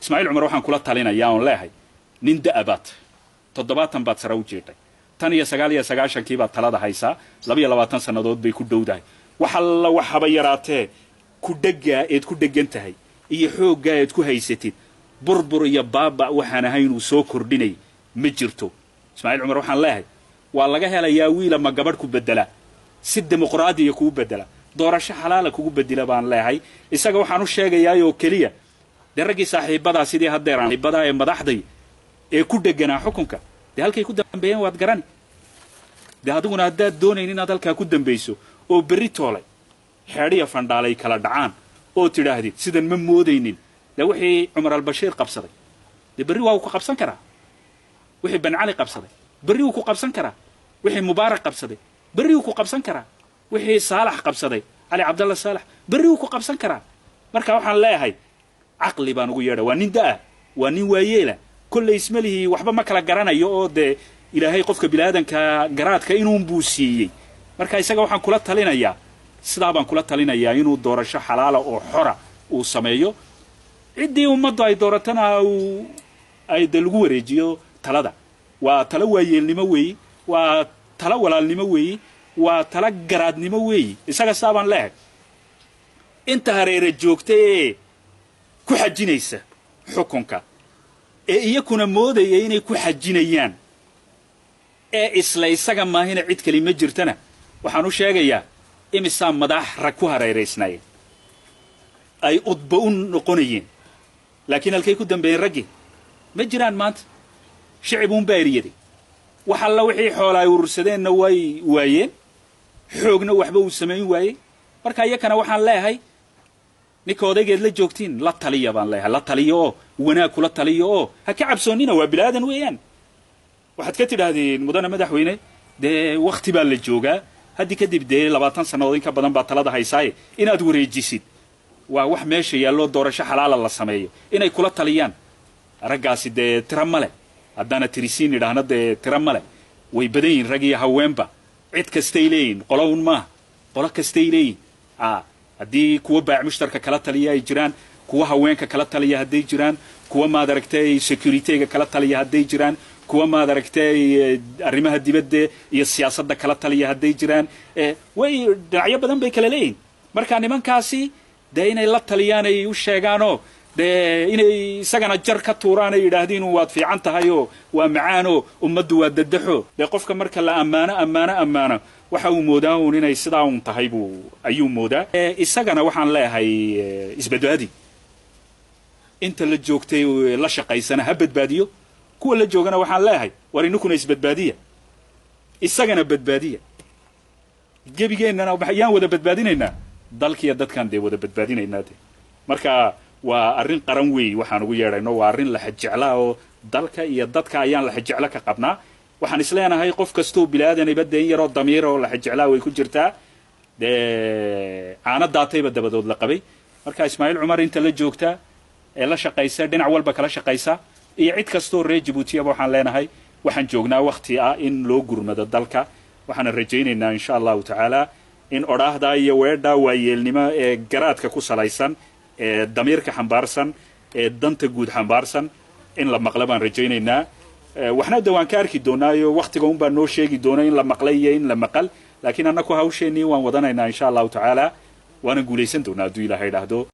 ismaaciil cumar waxaan kula talinayaa oon leehay nin da'abaad 70 baad sare u jeeday tan iyo 99 baad talada haysaa 22 sanadood bay ku dhowdahay waxa la waxaba yaraatee ku dhagaa eed ku dhagan tahay iyo xoogga eed ku haysatid burbur iyo baaba waxaan ahayn uu soo kordhinay ma jirto ismaaciil cumar waxaan leehay waa laga helayaa wiila ma gabadh ku bedela si dimuqraadiya ku bedela doorasho xalaal kugu bedela baan leehay isaga waxaan u sheegayaa oo kaliya daragii saaxiibada sidii hadeeraan ibada ee madaxday ee ku dhaganaa xukunka de halkay ku dambeeyeen waad garani de adiguna hadaad doonaynin inaad halkaa ku dambayso oo berri toolay xeedhiya fandhaalay kala dhacaan oo tidhaahdid sidan ma moodaynin de wixii Umar al-Bashir qabsaday de berri waa ku qabsan karaa wixii Ben Ali qabsaday berri uu ku qabsan karaa wixii Mubarak qabsaday berri uu ku qabsan karaa wixii Saalax qabsaday Ali Abdullah Saalax berri uu ku qabsan karaa marka waxaan leeyahay aqli baan ugu yeedha waa nin daa waa nin waayeela kulli ismalihi waxba ma kala garanayo oo de ilaahay qofka bilaadanka garaadka inuu buusiyay marka isaga waxaan kula talinayaa sidaa baan kula talinayaa inuu doorasho xalaal oo xora uu sameeyo cidii ummaddu ay dooratana ay lagu wareejiyo talada waa tala waayeelnimo weey waa tala walaalnimo weey waa tala garaadnimo weey isaga saabaan leeyahay inta hareere joogtay ku xajinaysa xukunka ee iyakuna moodayay inay ku xajinayaan ee isla isaga maahina cid kale ma jirtana waxaan u sheegayaa imisa madax rag ku hareereysnaay ay udba u noqonayeen laakiin halkay ku dambeeyeen raggi ma jiraan maanta shicibun baariyaday waxa la wixii xoolaay urursadeenna way waayeen xoogna waxba uu sameyn waayay marka iyakana waxaan leeyahay ninkoodegeed la joogtiin la taliya baan leeyahay la taliyo wanaag kula taliyo ha ka cabsoonina waa bilaadan weeyaan waxaad ka tidhaahdeen mudana madaxweyne de waqti baa la joogaa haddii kadib de 20 sanadood in ka badan baa talada haysay inaad wareejisid waa wax meesha yaallo doorasho xalaal la sameeyo inay kula taliyaan raggaasi de tiramale haddana tirisiin idhaahna de tiramale way badan yihiin rag iyo haweenba cid kastay leeyihiin qolown ma qolo kastay leeyihiin haddii kuwa baac mushtarka kala taliya ay jiraan kuwa haweenka kala taliya hadday jiraan kuwa maad aragtay securityga kala taliya hadday jiraan kuwa maad aragtay arrimaha dibadda iyo siyaasadda kala taliya hadday jiraan way dhinacyo badan bay kala leeyihiin marka nimankaasi de inay la taliyaan ay u sheegaanoo de inay isagana jar ka tuuraan ay yidhaahdeen waad fiican tahay oo waa macaanoo ummaddu waa dadaxo de qofka marka la ammaano waxa uu moodaa inay sidaa uun tahay buu ayuu moodaa isagana waxaan leeyahay isbadbaadi inta la joogtay la shaqaysana ha badbaadiyo kuwa la joogana waxaan leeyahay war inukuna isbadbaadiya isagana badbaadiya gebigeennana waxaan wada badbaadinaynaa dalkiya dadkan de wada badbaadinaynaa marka waa arrin qaran weey waxaan ugu yeedhayno waa arrin la xajeclaa oo dalka iyo dadka ayaan la xajecla ka qabnaa waxaan isleenahay qof kasto bilaadan ibadeen yaro damiir oo la xajeclaa way ku jirtaa de aana daatayba dabadood la qabay marka Ismaaciil Cumar inta la joogta ee la shaqaysa dhinac walba kala shaqaysa iyo cid kasto reer Djibouti waxaan leenahay waxaan joognaa waqti ah in loo gurmado dalka waxaan rajaynaynaa insha Allah ta'ala in oraahda iyo weedha waayeelnimo ee garaadka ku salaysan ee damiirka xambaarsan ee danta guud xambaarsan in la maqlo baan rajaynaynaa waxna dawaan ka arki doonaayo waqtiga un baa noo sheegi doona in la maqlay iyo in la maqal laakiin annagu hawsheenii waan wadanaynaa insha Allah ta'ala waana guuleysan doonaa hadduu Ilaahay dhaahdo